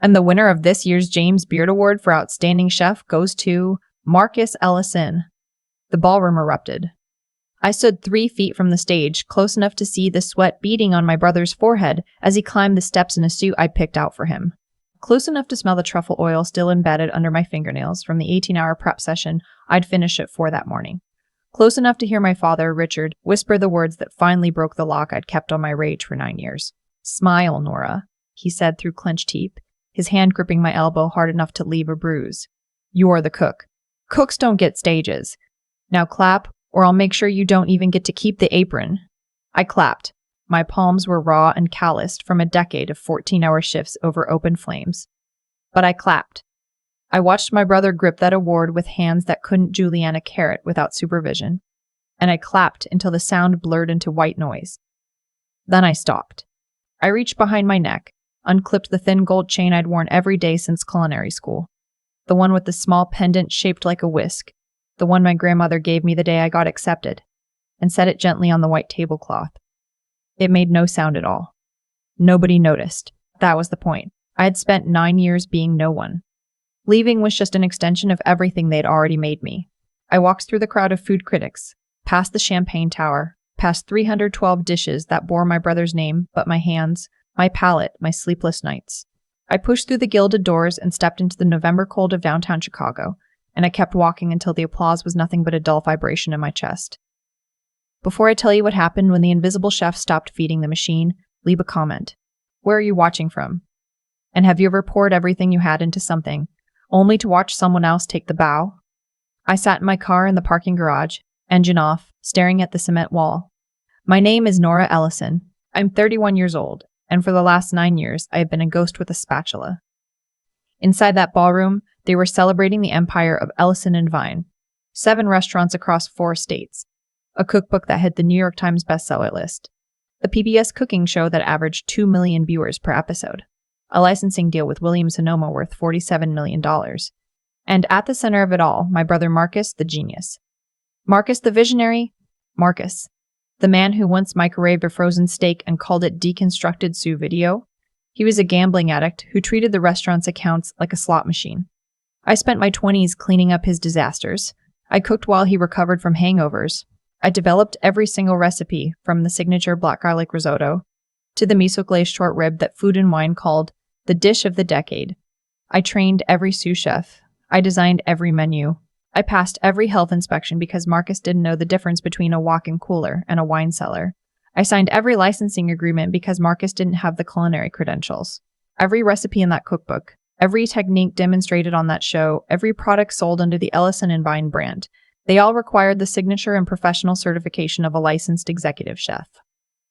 And the winner of this year's James Beard Award for Outstanding Chef goes to Marcus Ellison. The ballroom erupted. I stood 3 feet from the stage, close enough to see the sweat beading on my brother's forehead as he climbed the steps in a suit I'd picked out for him. Close enough to smell the truffle oil still embedded under my fingernails from the 18-hour prep session I'd finished at 4 that morning. Close enough to hear my father, Richard, whisper the words that finally broke the lock I'd kept on my rage for 9 years. "Smile, Nora," he said through clenched teeth, his hand gripping my elbow hard enough to leave a bruise. "You're the cook. Cooks don't get stages. Now clap, or I'll make sure you don't even get to keep the apron." I clapped. My palms were raw and calloused from a decade of 14-hour shifts over open flames. But I clapped. I watched my brother grip that award with hands that couldn't julienne a carrot without supervision. And I clapped until the sound blurred into white noise. Then I stopped. I reached behind my neck, unclipped the thin gold chain I'd worn every day since culinary school. The one with the small pendant shaped like a whisk. The one my grandmother gave me the day I got accepted, and set it gently on the white tablecloth. It made no sound at all. Nobody noticed. That was the point. I had spent 9 years being no one. Leaving was just an extension of everything they'd already made me. I walked through the crowd of food critics, past the champagne tower, past 312 dishes that bore my brother's name, but my hands, my palate, my sleepless nights. I pushed through the gilded doors and stepped into the November cold of downtown Chicago, and I kept walking until the applause was nothing but a dull vibration in my chest. Before I tell you what happened when the invisible chef stopped feeding the machine, leave a comment. Where are you watching from? And have you ever poured everything you had into something, only to watch someone else take the bow? I sat in my car in the parking garage, engine off, staring at the cement wall. My name is Nora Ellison. I'm 31 years old, and for the last 9 years, I have been a ghost with a spatula. Inside that ballroom, they were celebrating the empire of Ellison Vine, 7 restaurants across 4 states, a cookbook that hit the New York Times bestseller list, the PBS cooking show that averaged 2 million viewers per episode, a licensing deal with Williams-Sonoma worth $47 million, and at the center of it all, my brother Marcus, the genius. Marcus the visionary? Marcus, the man who once microwaved a frozen steak and called it deconstructed sous video. He was a gambling addict who treated the restaurant's accounts like a slot machine. I spent my 20s cleaning up his disasters. I cooked while he recovered from hangovers. I developed every single recipe, from the signature black garlic risotto to the miso glazed short rib that Food and Wine called the dish of the decade. I trained every sous chef. I designed every menu. I passed every health inspection because Marcus didn't know the difference between a walk-in cooler and a wine cellar. I signed every licensing agreement because Marcus didn't have the culinary credentials. Every recipe in that cookbook, every technique demonstrated on that show, every product sold under the Ellison Vine brand, they all required the signature and professional certification of a licensed executive chef.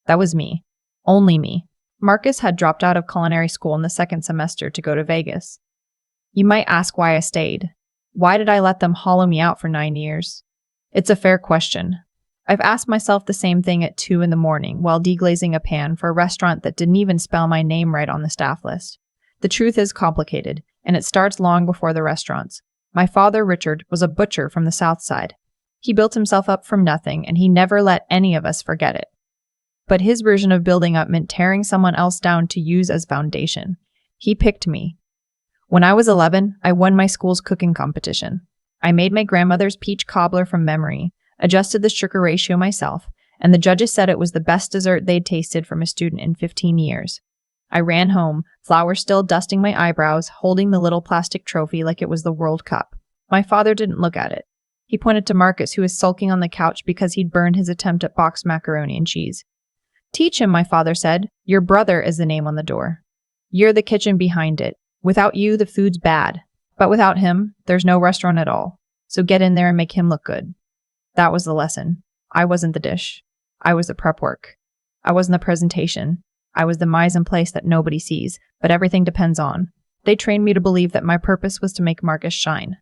That was me. Only me. Marcus had dropped out of culinary school in the 2nd semester to go to Vegas. You might ask why I stayed. Why did I let them hollow me out for 9 years? It's a fair question. I've asked myself the same thing at 2 in the morning while deglazing a pan for a restaurant that didn't even spell my name right on the staff list. The truth is complicated, and it starts long before the restaurants. My father, Richard, was a butcher from the South Side. He built himself up from nothing, and he never let any of us forget it. But his version of building up meant tearing someone else down to use as foundation. He picked me. When I was 11, I won my school's cooking competition. I made my grandmother's peach cobbler from memory, adjusted the sugar ratio myself, and the judges said it was the best dessert they'd tasted from a student in 15 years. I ran home, flour still dusting my eyebrows, holding the little plastic trophy like it was the World Cup. My father didn't look at it. He pointed to Marcus, who was sulking on the couch because he'd burned his attempt at boxed macaroni and cheese. "Teach him," my father said. "Your brother is the name on the door. You're the kitchen behind it. Without you, the food's bad. But without him, there's no restaurant at all. So get in there and make him look good." That was the lesson. I wasn't the dish. I was the prep work. I wasn't the presentation. I was the mise en place that nobody sees, but everything depends on. They trained me to believe that my purpose was to make Marcus shine.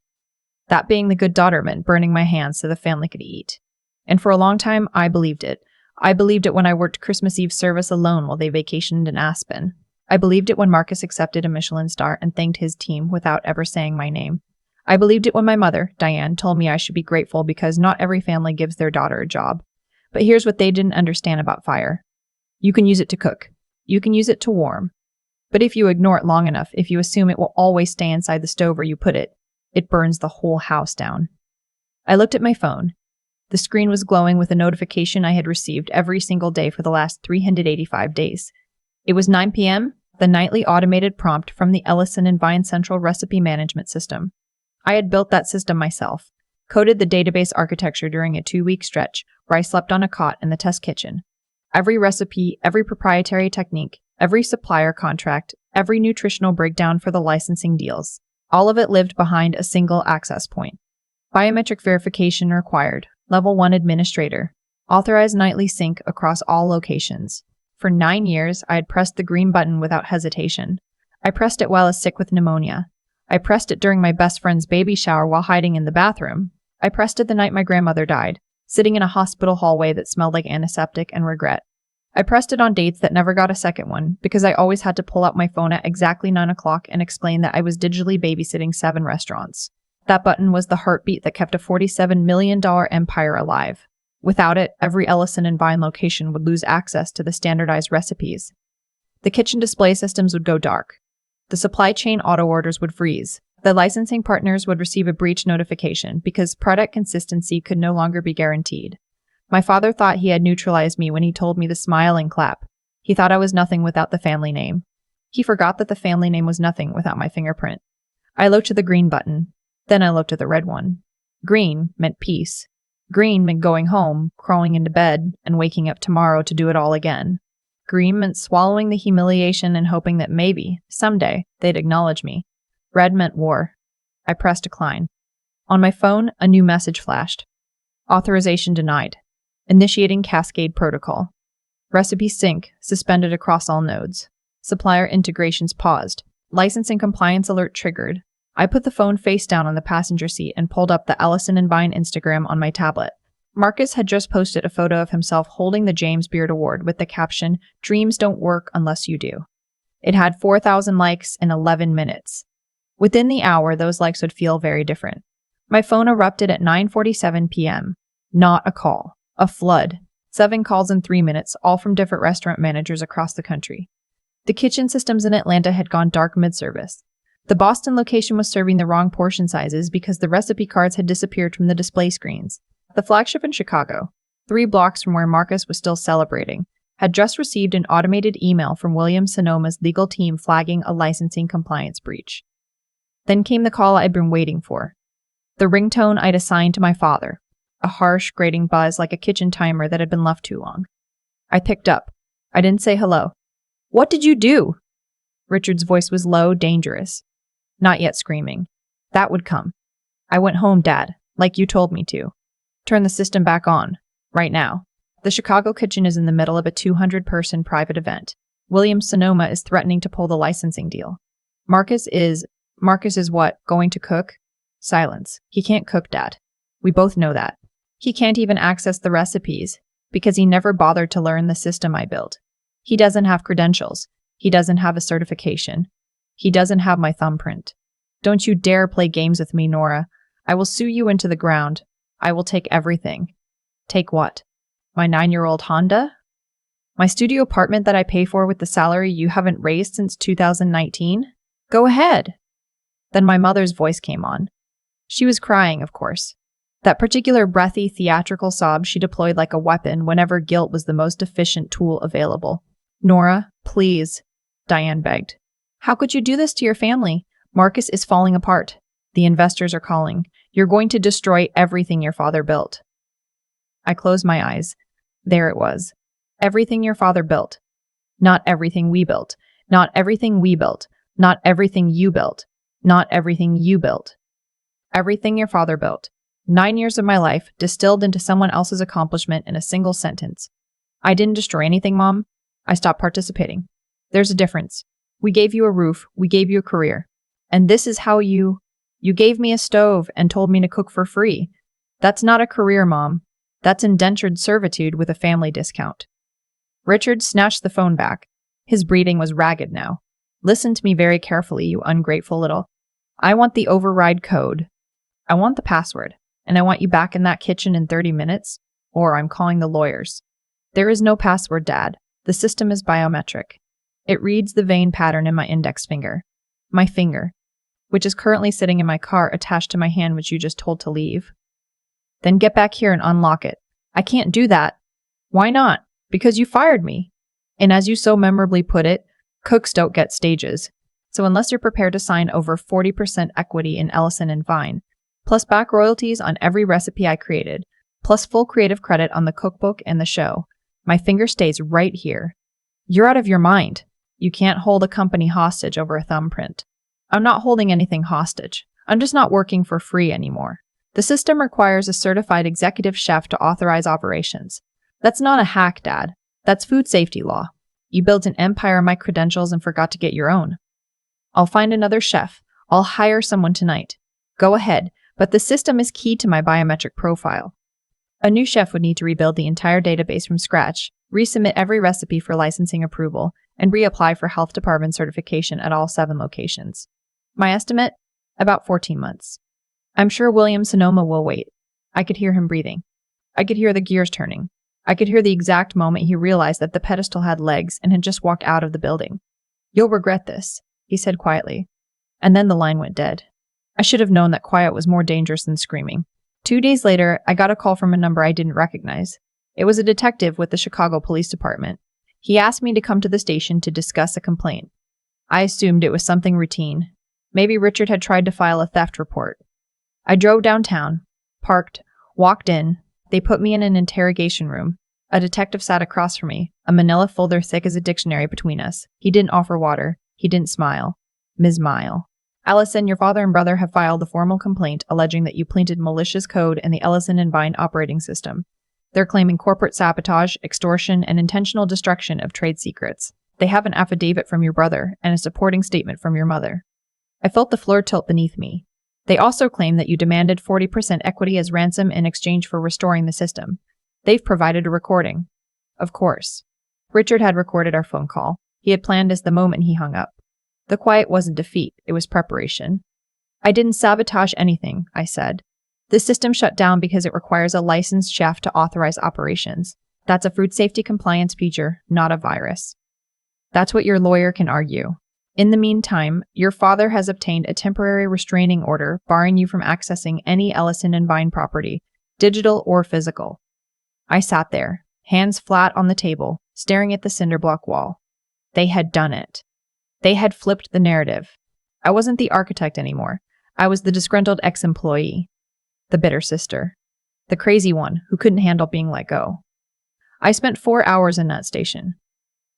That being the good daughter meant burning my hands so the family could eat. And for a long time, I believed it. I believed it when I worked Christmas Eve service alone while they vacationed in Aspen. I believed it when Marcus accepted a Michelin star and thanked his team without ever saying my name. I believed it when my mother, Diane, told me I should be grateful because not every family gives their daughter a job. But here's what they didn't understand about fire. You can use it to cook. You can use it to warm. But if you ignore it long enough, if you assume it will always stay inside the stove where you put it, it burns the whole house down. I looked at my phone. The screen was glowing with a notification I had received every single day for the last 385 days. It was 9 p.m., the nightly automated prompt from the Ellison Vine Central Recipe Management System. I had built that system myself, coded the database architecture during a 2-week stretch where I slept on a cot in the test kitchen. Every recipe, every proprietary technique, every supplier contract, every nutritional breakdown for the licensing deals, all of it lived behind a single access point. Biometric verification required. Level 1 administrator. Authorized nightly sync across all locations. For 9 years, I had pressed the green button without hesitation. I pressed it while I was sick with pneumonia. I pressed it during my best friend's baby shower while hiding in the bathroom. I pressed it the night my grandmother died, sitting in a hospital hallway that smelled like antiseptic and regret. I pressed it on dates that never got a second one because I always had to pull out my phone at exactly 9 o'clock and explain that I was digitally babysitting 7 restaurants. That button was the heartbeat that kept a $47 million empire alive. Without it, every Ellison Vine location would lose access to the standardized recipes. The kitchen display systems would go dark. The supply chain auto orders would freeze. The licensing partners would receive a breach notification because product consistency could no longer be guaranteed. My father thought he had neutralized me when he told me to smile and clap. He thought I was nothing without the family name. He forgot that the family name was nothing without my fingerprint. I looked at the green button. Then I looked at the red one. Green meant peace. Green meant going home, crawling into bed, and waking up tomorrow to do it all again. Green meant swallowing the humiliation and hoping that maybe, someday, they'd acknowledge me. Red meant war. I pressed decline. On my phone, a new message flashed. Authorization denied. Initiating cascade protocol. Recipe sync suspended across all nodes. Supplier integrations paused. Licensing compliance alert triggered. I put the phone face down on the passenger seat and pulled up the Ellison Vine Instagram on my tablet. Marcus had just posted a photo of himself holding the James Beard Award with the caption, "Dreams don't work unless you do." It had 4,000 likes in 11 minutes. Within the hour, those likes would feel very different. My phone erupted at 9:47 p.m. Not a call. A flood. 7 calls in 3 minutes, all from different restaurant managers across the country. The kitchen systems in Atlanta had gone dark mid-service. The Boston location was serving the wrong portion sizes because the recipe cards had disappeared from the display screens. The flagship in Chicago, 3 blocks from where Marcus was still celebrating, had just received an automated email from William Sonoma's legal team flagging a licensing compliance breach. Then came the call I'd been waiting for. The ringtone I'd assigned to my father, a harsh, grating buzz like a kitchen timer that had been left too long. I picked up. I didn't say hello. "What did you do?" Richard's voice was low, dangerous. Not yet screaming. That would come. "I went home, Dad, like you told me to. Turn the system back on. Right now. The Chicago kitchen is in the middle of a 200-person private event. William Sonoma is threatening to pull the licensing deal. Marcus is what? Going to cook?" Silence. "He can't cook, Dad. We both know that. He can't even access the recipes because he never bothered to learn the system I built. He doesn't have credentials. He doesn't have a certification. He doesn't have my thumbprint. Don't you dare play games with me, Nora. I will sue you into the ground. I will take everything." "Take what? My 9-year-old Honda? My studio apartment that I pay for with the salary you haven't raised since 2019? Go ahead." Then my mother's voice came on. She was crying, of course. That particular breathy, theatrical sob she deployed like a weapon whenever guilt was the most efficient tool available. "Nora, please," Diane begged. "How could you do this to your family? Marcus is falling apart. The investors are calling. You're going to destroy everything your father built." I closed my eyes. There it was. Everything your father built. Not everything we built. Not everything we built. Not everything you built. Not everything you built. Everything your father built. 9 years of my life distilled into someone else's accomplishment in a single sentence. "I didn't destroy anything, Mom. I stopped participating. There's a difference. We gave you a roof. We gave you a career. And this is how you gave me a stove and told me to cook for free. That's not a career, Mom. That's indentured servitude with a family discount." Richard snatched the phone back. His breathing was ragged now. "Listen to me very carefully, you ungrateful little. I want the override code. I want the password. And I want you back in that kitchen in 30 minutes, or I'm calling the lawyers. There is no password, Dad. The system is biometric. It reads the vein pattern in my index finger. My finger, which is currently sitting in my car attached to my hand which you just told to leave. Then get back here and unlock it. I can't do that. Why not? Because you fired me. And as you so memorably put it, cooks don't get stages. So unless you're prepared to sign over 40% equity in Ellison Vine, plus back royalties on every recipe I created, plus full creative credit on the cookbook and the show, my finger stays right here. You're out of your mind. You can't hold a company hostage over a thumbprint. I'm not holding anything hostage. I'm just not working for free anymore. The system requires a certified executive chef to authorize operations. That's not a hack, Dad. That's food safety law. You built an empire on my credentials and forgot to get your own. I'll find another chef. I'll hire someone tonight. Go ahead, but the system is key to my biometric profile. A new chef would need to rebuild the entire database from scratch, resubmit every recipe for licensing approval, and reapply for health department certification at all 7 locations. My estimate? About 14 months. I'm sure William Sonoma will wait. I could hear him breathing. I could hear the gears turning. I could hear the exact moment he realized that the pedestal had legs and had just walked out of the building. You'll regret this, he said quietly. And then the line went dead. I should have known that quiet was more dangerous than screaming. 2 days later, I got a call from a number I didn't recognize. It was a detective with the Chicago Police Department. He asked me to come to the station to discuss a complaint. I assumed it was something routine. Maybe Richard had tried to file a theft report. I drove downtown, parked, walked in. They put me in an interrogation room. A detective sat across from me, a manila folder thick as a dictionary between us. He didn't offer water. He didn't smile. Ms. Mile. Ellison, your father and brother have filed a formal complaint alleging that you planted malicious code in the Ellison Vine operating system. They're claiming corporate sabotage, extortion, and intentional destruction of trade secrets. They have an affidavit from your brother and a supporting statement from your mother. I felt the floor tilt beneath me. They also claim that you demanded 40% equity as ransom in exchange for restoring the system. They've provided a recording. Of course. Richard had recorded our phone call. He had planned as the moment he hung up. The quiet wasn't defeat, it was preparation. I didn't sabotage anything, I said. The system shut down because it requires a licensed chef to authorize operations. That's a food safety compliance feature, not a virus. That's what your lawyer can argue. In the meantime, your father has obtained a temporary restraining order barring you from accessing any Ellison Vine property, digital or physical. I sat there, hands flat on the table, staring at the cinder block wall. They had done it. They had flipped the narrative. I wasn't the architect anymore. I was the disgruntled ex-employee. The bitter sister. The crazy one who couldn't handle being let go. I spent 4 hours in that station.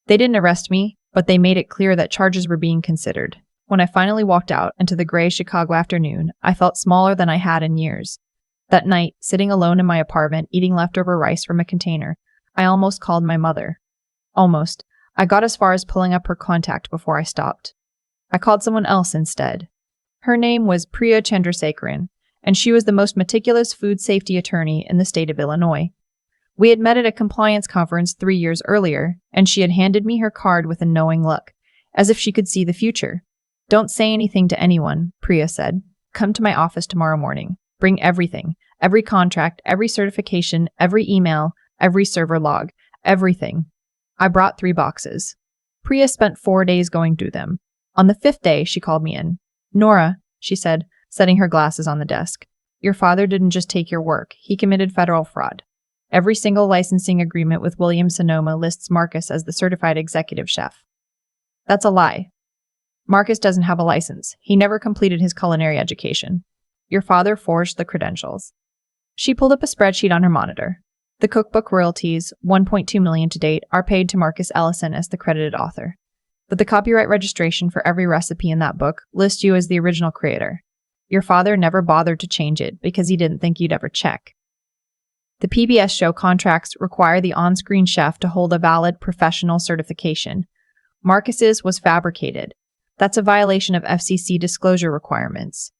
They didn't arrest me, but they made it clear that charges were being considered. When I finally walked out into the gray Chicago afternoon, I felt smaller than I had in years. That night, sitting alone in my apartment, eating leftover rice from a container, I almost called my mother. Almost. I got as far as pulling up her contact before I stopped. I called someone else instead. Her name was Priya Chandrasekaran, and she was the most meticulous food safety attorney in the state of Illinois. We had met at a compliance conference 3 years earlier, and she had handed me her card with a knowing look, as if she could see the future. Don't say anything to anyone, Priya said. Come to my office tomorrow morning. Bring everything. Every contract, every certification, every email, every server log, everything. I brought 3 boxes. Priya spent 4 days going through them. On the 5th day, she called me in. Nora, she said, setting her glasses on the desk. Your father didn't just take your work. He committed federal fraud. Every single licensing agreement with William Sonoma lists Marcus as the certified executive chef. That's a lie. Marcus doesn't have a license. He never completed his culinary education. Your father forged the credentials. She pulled up a spreadsheet on her monitor. The cookbook royalties, $1.2 million to date, are paid to Marcus Ellison as the credited author. But the copyright registration for every recipe in that book lists you as the original creator. Your father never bothered to change it because he didn't think you'd ever check. The PBS show contracts require the on-screen chef to hold a valid professional certification. Marcus's was fabricated. That's a violation of FCC disclosure requirements.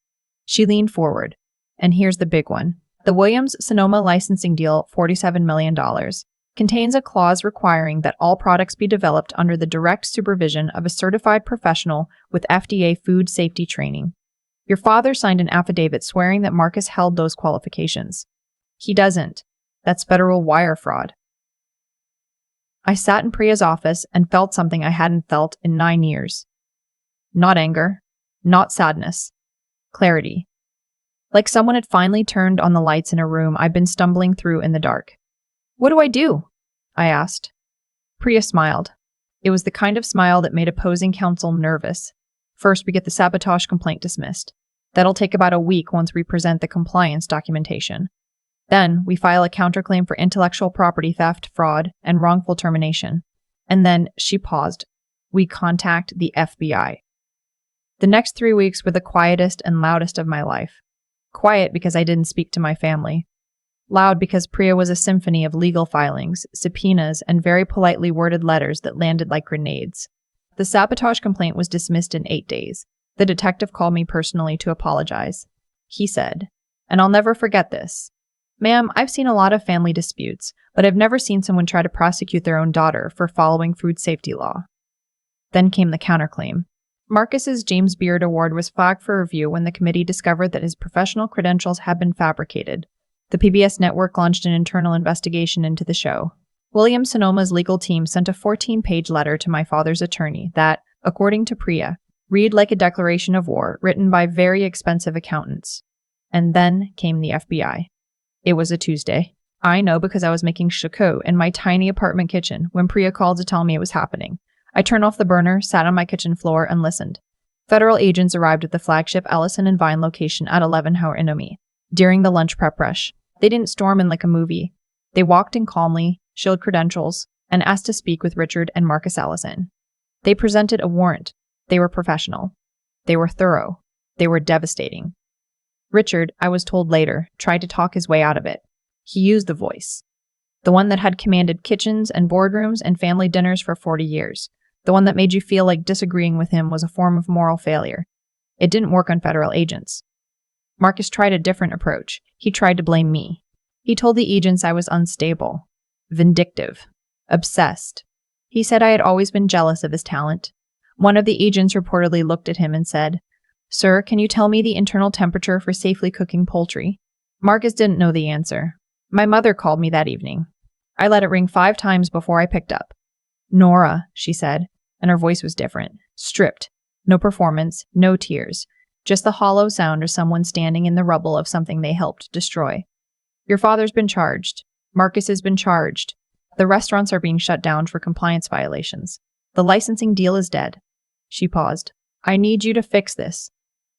She leaned forward. And here's the big one. The Williams-Sonoma licensing deal, $47 million, contains a clause requiring that all products be developed under the direct supervision of a certified professional with FDA food safety training. Your father signed an affidavit swearing that Marcus held those qualifications. He doesn't. That's federal wire fraud. I sat in Priya's office and felt something I hadn't felt in 9 years. Not anger, not sadness, clarity. Like someone had finally turned on the lights in a room I'd been stumbling through in the dark. "What do I do?" I asked. Priya smiled. It was the kind of smile that made opposing counsel nervous. "First, we get the sabotage complaint dismissed. That'll take about a week once we present the compliance documentation. Then, we file a counterclaim for intellectual property theft, fraud, and wrongful termination. And then," she paused, "we contact the FBI." The next 3 weeks were the quietest and loudest of my life. Quiet because I didn't speak to my family. Loud because Priya was a symphony of legal filings, subpoenas, and very politely worded letters that landed like grenades. The sabotage complaint was dismissed in 8 days. The detective called me personally to apologize. He said, and I'll never forget this, "Ma'am, I've seen a lot of family disputes, but I've never seen someone try to prosecute their own daughter for following food safety law." Then came the counterclaim. Marcus's James Beard Award was flagged for review when the committee discovered that his professional credentials had been fabricated. The PBS network launched an internal investigation into the show. William Sonoma's legal team sent a 14-page letter to my father's attorney that, according to Priya, read like a declaration of war written by very expensive accountants. And then came the FBI. It was a Tuesday. I know because I was making shako in my tiny apartment kitchen when Priya called to tell me it was happening. I turned off the burner, sat on my kitchen floor, and listened. Federal agents arrived at the flagship Ellison Vine location at 11 Nomi. During the lunch prep rush, they didn't storm in like a movie. They walked in calmly, showed credentials, and asked to speak with Richard and Marcus Ellison. They presented a warrant. They were professional. They were thorough. They were devastating. Richard, I was told later, tried to talk his way out of it. He used the voice. The one that had commanded kitchens and boardrooms and family dinners for 40 years. The one that made you feel like disagreeing with him was a form of moral failure. It didn't work on federal agents. Marcus tried a different approach. He tried to blame me. He told the agents I was unstable, vindictive, obsessed. He said I had always been jealous of his talent. One of the agents reportedly looked at him and said, "Sir, can you tell me the internal temperature for safely cooking poultry?" Marcus didn't know the answer. My mother called me that evening. I let it ring 5 times before I picked up. "Nora," she said, and her voice was different. Stripped. No performance, no tears. Just the hollow sound of someone standing in the rubble of something they helped destroy. "Your father's been charged. Marcus has been charged. The restaurants are being shut down for compliance violations. The licensing deal is dead." She paused. "I need you to fix this.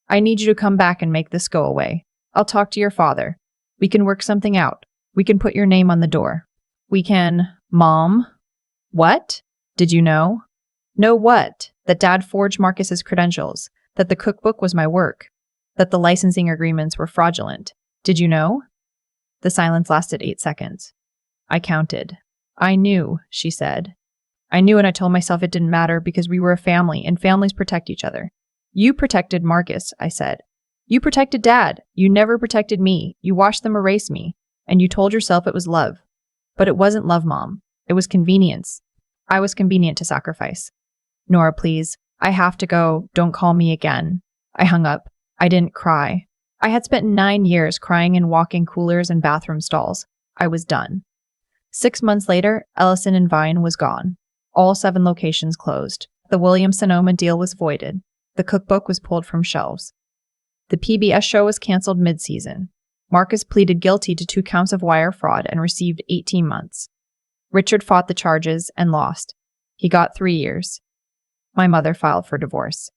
I need you to come back and make this go away. I'll talk to your father. We can work something out. We can put your name on the door. We can..." "Mom?" "What? Did you know?" "Know what? That Dad forged Marcus's credentials. That the cookbook was my work. That the licensing agreements were fraudulent. Did you know?" The silence lasted 8 seconds. I counted. "I knew," she said. "I knew, and I told myself it didn't matter because we were a family and families protect each other." "You protected Marcus," I said. "You protected Dad. You never protected me. You watched them erase me. And you told yourself it was love. But it wasn't love, Mom. It was convenience. I was convenient to sacrifice." "Nora, please. I have to go. Don't call me again." I hung up. I didn't cry. I had spent 9 years crying in walk-in coolers and bathroom stalls. I was done. 6 months later, Ellison Vine was gone. All 7 locations closed. The William Sonoma deal was voided. The cookbook was pulled from shelves. The PBS show was canceled mid-season. Marcus pleaded guilty to 2 counts of wire fraud and received 18 months. Richard fought the charges and lost. He got 3 years. My mother filed for divorce.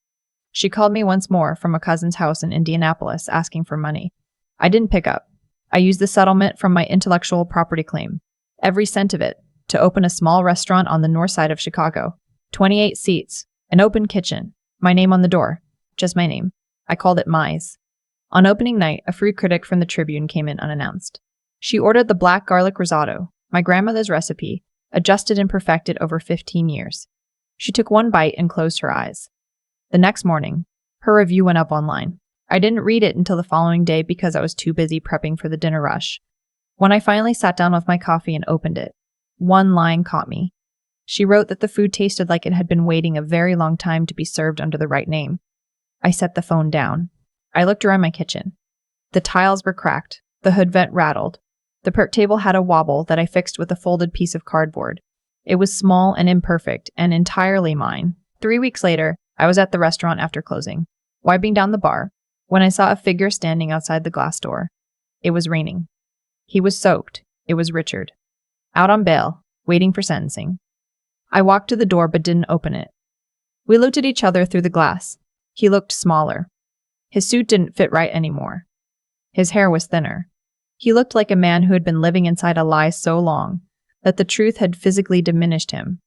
She called me once more from a cousin's house in Indianapolis asking for money. I didn't pick up. I used the settlement from my intellectual property claim, every cent of it, to open a small restaurant on the north side of Chicago. 28 seats, an open kitchen, my name on the door, just my name. I called it Mize. On opening night, a food critic from the Tribune came in unannounced. She ordered the black garlic risotto, my grandmother's recipe, adjusted and perfected over 15 years. She took one bite and closed her eyes. The next morning, her review went up online. I didn't read it until the following day because I was too busy prepping for the dinner rush. When I finally sat down with my coffee and opened it, one line caught me. She wrote that the food tasted like it had been waiting a very long time to be served under the right name. I set the phone down. I looked around my kitchen. The tiles were cracked. The hood vent rattled. The perch table had a wobble that I fixed with a folded piece of cardboard. It was small and imperfect and entirely mine. 3 weeks later, I was at the restaurant after closing, wiping down the bar, when I saw a figure standing outside the glass door. It was raining. He was soaked. It was Richard. Out on bail, waiting for sentencing. I walked to the door but didn't open it. We looked at each other through the glass. He looked smaller. His suit didn't fit right anymore. His hair was thinner. He looked like a man who had been living inside a lie so long that the truth had physically diminished him.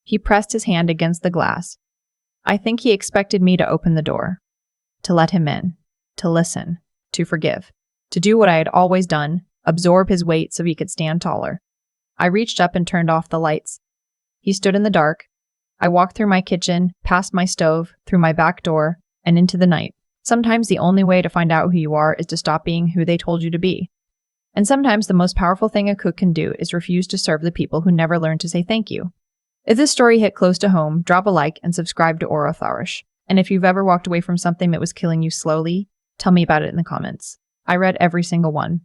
He pressed his hand against the glass. I think he expected me to open the door, to let him in, to listen, to forgive, to do what I had always done, absorb his weight so he could stand taller. I reached up and turned off the lights. He stood in the dark. I walked through my kitchen, past my stove, through my back door, and into the night. Sometimes the only way to find out who you are is to stop being who they told you to be. And sometimes the most powerful thing a cook can do is refuse to serve the people who never learned to say thank you. If this story hit close to home, drop a like and subscribe to Orotharish. And if you've ever walked away from something that was killing you slowly, tell me about it in the comments. I read every single one.